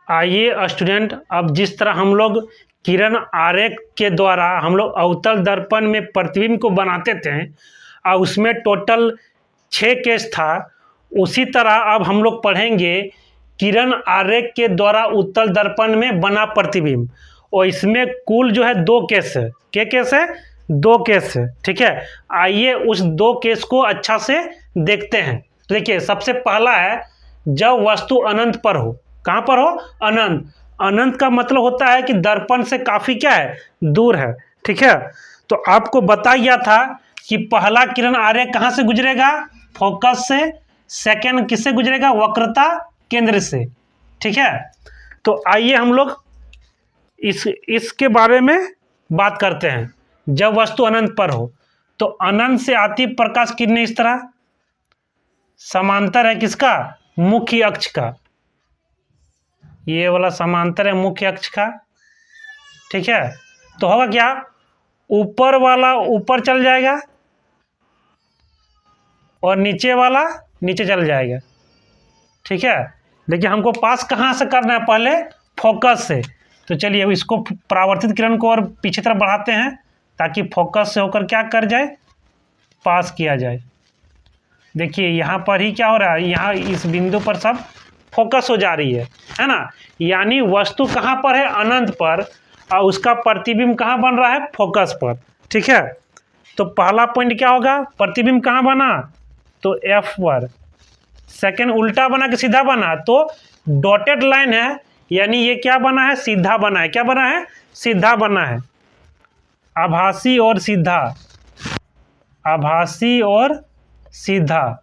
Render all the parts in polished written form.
आइए स्टूडेंट, अब जिस तरह हम लोग किरण आरेख के द्वारा हम लोग अवतल दर्पण में प्रतिबिंब को बनाते थे और उसमें टोटल 6 केस था, उसी तरह अब हम लोग पढ़ेंगे किरण आरेख के द्वारा उत्तल दर्पण में बना प्रतिबिंब। और इसमें कुल जो है 2 केस है। क्या केस है? 2 केस है। ठीक है, आइए उस 2 केस को अच्छा से देखते हैं। देखिए, सबसे पहला है जब वस्तु अनंत पर हो। कहाँ पर हो? अनंत। अनंत का मतलब होता है कि दर्पण से काफी क्या है? दूर है। ठीक है, तो आपको बताया गया था कि पहला किरण आरेख कहाँ से गुजरेगा? फोकस से। सेकंड किससे गुजरेगा? वक्रता केंद्र से। ठीक है, तो आइए हम लोग इसके बारे में बात करते हैं। जब वस्तु अनंत पर हो तो अनंत से आती प्रकाश किरणें इस तरह समांतर है किसका? मुख्य अक्ष का। ये वाला समांतर है मुख्य अक्ष का। ठीक है, तो होगा क्या? ऊपर वाला ऊपर चल जाएगा और नीचे वाला नीचे चल जाएगा। ठीक है, देखिए हमको पास कहाँ से करना है? पहले फोकस से। तो चलिए अब इसको परावर्तित किरण को और पीछे तरफ बढ़ाते हैं ताकि फोकस से होकर क्या कर जाए? पास किया जाए। देखिए यहाँ पर ही क्या हो रहा है? यहाँ इस बिंदु पर सब फोकस हो जा रही है ना। यानी वस्तु कहाँ पर है? अनंत पर, और उसका प्रतिबिंब कहाँ बन रहा है? फोकस पर। ठीक है, तो पहला पॉइंट क्या होगा? प्रतिबिंब कहाँ बना? तो एफ पर। सेकंड उल्टा बना कि सीधा बना? तो डॉटेड लाइन है, यानी ये क्या बना है? सीधा बना है। क्या बना है? सीधा बना है। आभासी और सीधा, आभासी और सीधा।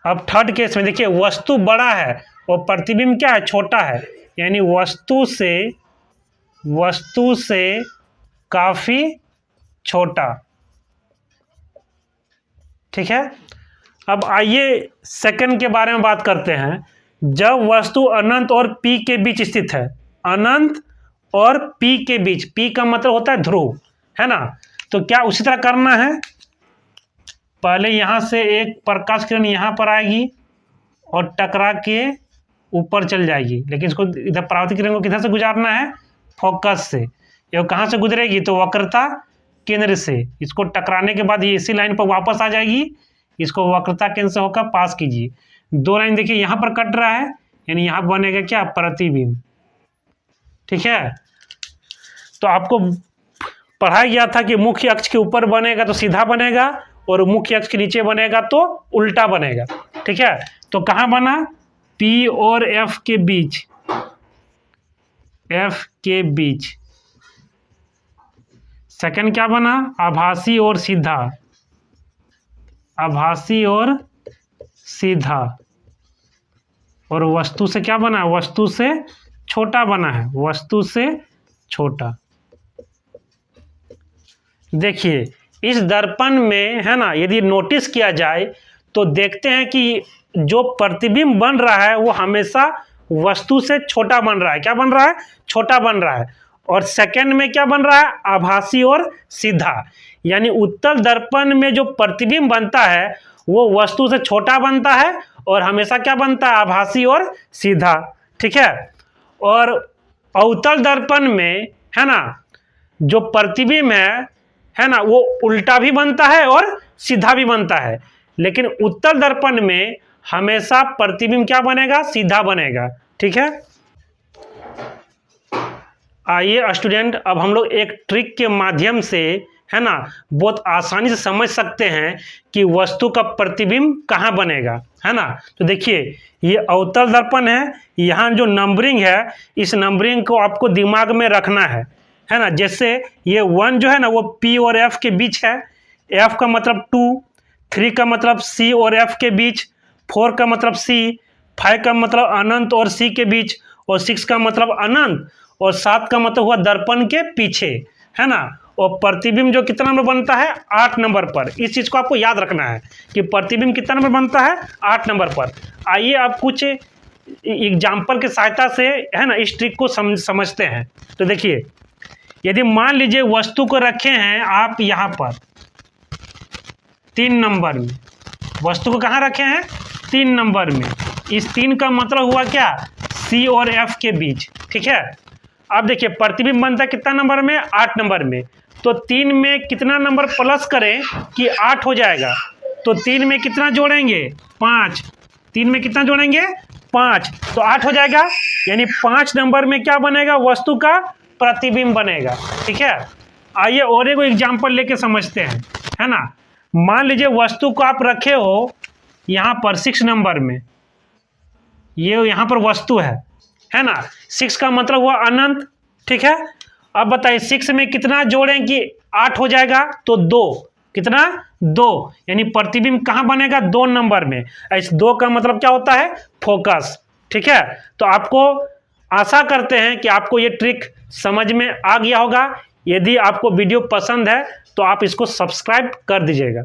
अब थर्ड केस में देखिए वस्तु बड़ा है और प्रतिबिंब क्या है? छोटा है, यानी वस्तु से काफी छोटा। ठीक है, अब आइए सेकंड के बारे में बात करते हैं। जब वस्तु अनंत और पी के बीच स्थित है। अनंत और पी के बीच, पी का मतलब होता है ध्रुव, है ना। तो क्या उसी तरह करना है? पहले यहां से एक प्रकाश किरण यहां पर आएगी और टकरा के ऊपर चल जाएगी, लेकिन इसको इधर परावर्तित किरण को किधर से गुजारना है? फोकस से। ये कहां से गुजरेगी? तो वक्रता केंद्र से। इसको टकराने के बाद ये इसी लाइन पर वापस आ जाएगी। इसको वक्रता केंद्र से होकर पास कीजिए। 2 लाइन देखिए यहां पर कट रहा है, यानी यहां बनेगा क्या? प्रतिबिंब। ठीक है, तो आपको पढ़ाया गया था कि मुख्य अक्ष के ऊपर बनेगा तो सीधा बनेगा और मुख्य अक्ष के नीचे बनेगा तो उल्टा बनेगा। ठीक है, तो कहां बना? पी और एफ के बीच, एफ के बीच। सेकंड क्या बना? आभासी और सीधा, आभासी और सीधा। और वस्तु से क्या बना? वस्तु से छोटा बना है, वस्तु से छोटा। देखिए इस दर्पण में, है ना, यदि नोटिस किया जाए तो देखते हैं कि जो प्रतिबिंब बन रहा है वो हमेशा वस्तु से छोटा बन रहा है। क्या बन रहा है? छोटा बन रहा है। और सेकंड में क्या बन रहा है? आभासी और सीधा। यानी उत्तल दर्पण में जो प्रतिबिंब बनता है वो वस्तु से छोटा बनता है और हमेशा क्या बनता है? आभासी और सीधा। ठीक है, और अवतल दर्पण में, है ना, जो प्रतिबिंब है ना, वो उल्टा भी बनता है और सीधा भी बनता है। लेकिन उत्तल दर्पण में हमेशा प्रतिबिंब क्या बनेगा? सीधा बनेगा। ठीक है, आइए स्टूडेंट, अब हम लोग एक ट्रिक के माध्यम से, है ना, बहुत आसानी से समझ सकते हैं कि वस्तु का प्रतिबिंब कहाँ बनेगा, है ना। तो देखिए ये अवतल दर्पण है, यहाँ जो नंबरिंग है इस नंबरिंग को आपको दिमाग में रखना है ना। जैसे ये 1 जो है ना वो P और F के बीच है, F का मतलब 2, 3 का मतलब C और F के बीच, 4 का मतलब C, 5 का मतलब अनंत और C के बीच, और 6 का मतलब अनंत, और 7 का मतलब हुआ दर्पण के पीछे, है ना। और प्रतिबिंब जो कितना नंबर बनता है? 8 नंबर पर। इस चीज को आपको याद रखना है कि प्रतिबिंब कितना नंबर बनता है? 8 नंबर पर। आइए आप कुछ एग्जाम्पल की सहायता से, है ना, इस ट्रिक को समझते हैं। तो देखिए यदि मान लीजिए वस्तु को रखे हैं आप यहाँ पर 3 नंबर में, वस्तु को कहाँ रखे हैं? 3 नंबर में। इस 3 का मतलब हुआ क्या, C और F के बीच, ठीक है। अब देखिए प्रतिबिंब बनता है कितना नंबर में, 8 नंबर में। तो 3 में कितना नंबर प्लस करें कि 8 हो जाएगा, तो 3 में कितना जोड़ेंगे, 5। 3 में कितना जोड़ेंगे, 5, तो 8 हो जाएगा। यानी 5 नंबर में क्या बनेगा, वस्तु का प्रतिबिंब बनेगा, ठीक है। आइए और एक एग्जाम्पल लेके समझते हैं, है ना। मान लीजिए वस्तु को आप रखे हो यहाँ पर 6 नंबर में, ये यहाँ पर वस्तु है ना। 6 का मतलब हुआ अनंत, ठीक है। अब बताइए 6 में कितना जोड़ें कि 8 हो जाएगा, तो 2, कितना, 2। यानी प्रतिबिंब कहाँ बनेगा, 2 नंबर में। इस 2 का मतलब क्या होता है, फोकस, ठीक है। तो आपको आशा करते हैं कि आपको ये ट्रिक समझ में आ गया होगा। यदि आपको वीडियो पसंद है तो आप इसको सब्सक्राइब कर दीजिएगा।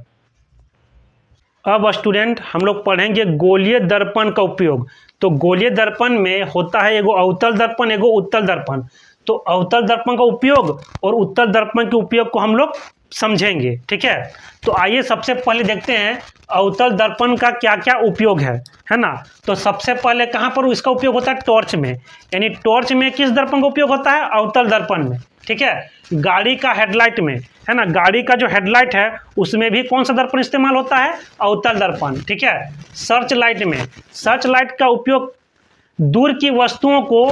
अब स्टूडेंट हम लोग पढ़ेंगे गोलीय दर्पण का उपयोग। तो गोलीय दर्पण में होता है एगो अवतल दर्पण, एगो उत्तल दर्पण। तो अवतल दर्पण का उपयोग और उत्तल दर्पण के उपयोग को हम लोग समझेंगे, ठीक है। तो आइए सबसे पहले देखते हैं अवतल दर्पण का क्या क्या उपयोग है ना। तो सबसे पहले कहाँ पर इसका उपयोग होता है, टॉर्च में। यानी टॉर्च में किस दर्पण का उपयोग होता है, अवतल दर्पण में, ठीक है। गाड़ी का हेडलाइट में, है ना, गाड़ी का जो हेडलाइट है उसमें भी कौन सा दर्पण इस्तेमाल होता है, अवतल दर्पण, ठीक है। सर्च लाइट में, सर्च लाइट का उपयोग दूर की वस्तुओं को,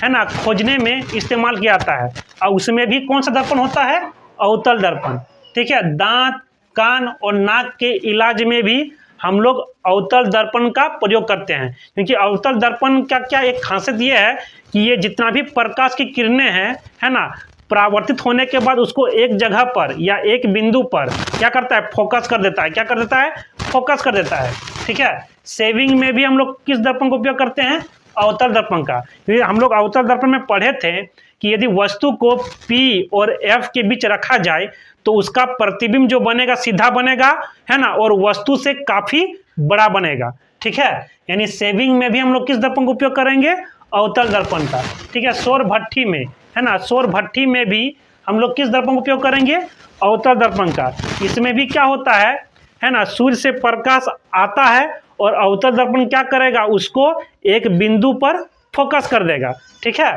है ना, खोजने में इस्तेमाल किया जाता है, और उसमें भी कौन सा दर्पण होता है, अवतल दर्पण, ठीक है। दांत, कान और नाक के इलाज में भी हम लोग अवतल दर्पण का प्रयोग करते हैं, क्योंकि अवतल दर्पण का क्या एक खासियत ये है कि ये जितना भी प्रकाश की किरणें हैं, है ना, परावर्तित होने के बाद उसको एक जगह पर या एक बिंदु पर क्या करता है, फोकस कर देता है। क्या कर देता है, फोकस कर देता है, ठीक है। सेविंग में भी हम लोग किस दर्पण का उपयोग करते हैं, अवतल दर्पण का। क्योंकि हम लोग अवतल दर्पण में पढ़े थे कि यदि वस्तु को P और F के बीच रखा जाए तो उसका प्रतिबिंब जो बनेगा सीधा बनेगा, है ना, और वस्तु से काफी बड़ा बनेगा, ठीक है। यानी सेविंग में भी हम लोग किस दर्पण का उपयोग करेंगे, अवतल दर्पण का, ठीक है। सौर भट्ठी में, है ना, सौर भट्ठी में भी हम लोग किस दर्पण का उपयोग करेंगे, अवतल दर्पण का। इसमें भी क्या होता है ना, सूर्य से प्रकाश आता है और अवतल दर्पण क्या करेगा, उसको एक बिंदु पर फोकस कर देगा, ठीक है।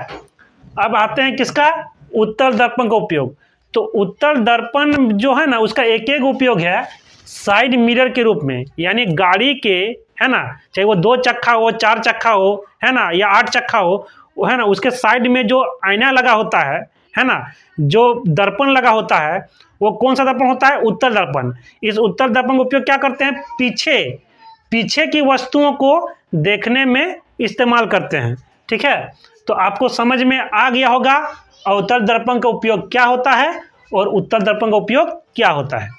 अब आते हैं किसका, उत्तल दर्पण का उपयोग। तो उत्तल दर्पण जो है ना उसका एक एक उपयोग है साइड मिरर के रूप में। यानी गाड़ी के, है ना, चाहे वो 2 चक्का हो, 4 चक्का हो, है ना, या 8 चक्का हो, है ना, उसके साइड में जो आईना लगा होता है ना, जो दर्पण लगा होता है वो कौन सा दर्पण होता है, उत्तल दर्पण। इस उत्तल दर्पण का उपयोग क्या करते हैं, पीछे की वस्तुओं को देखने में इस्तेमाल करते हैं, ठीक है। तो आपको समझ में आ गया होगा अवतल दर्पण का उपयोग क्या होता है और उत्तल दर्पण का उपयोग क्या होता है।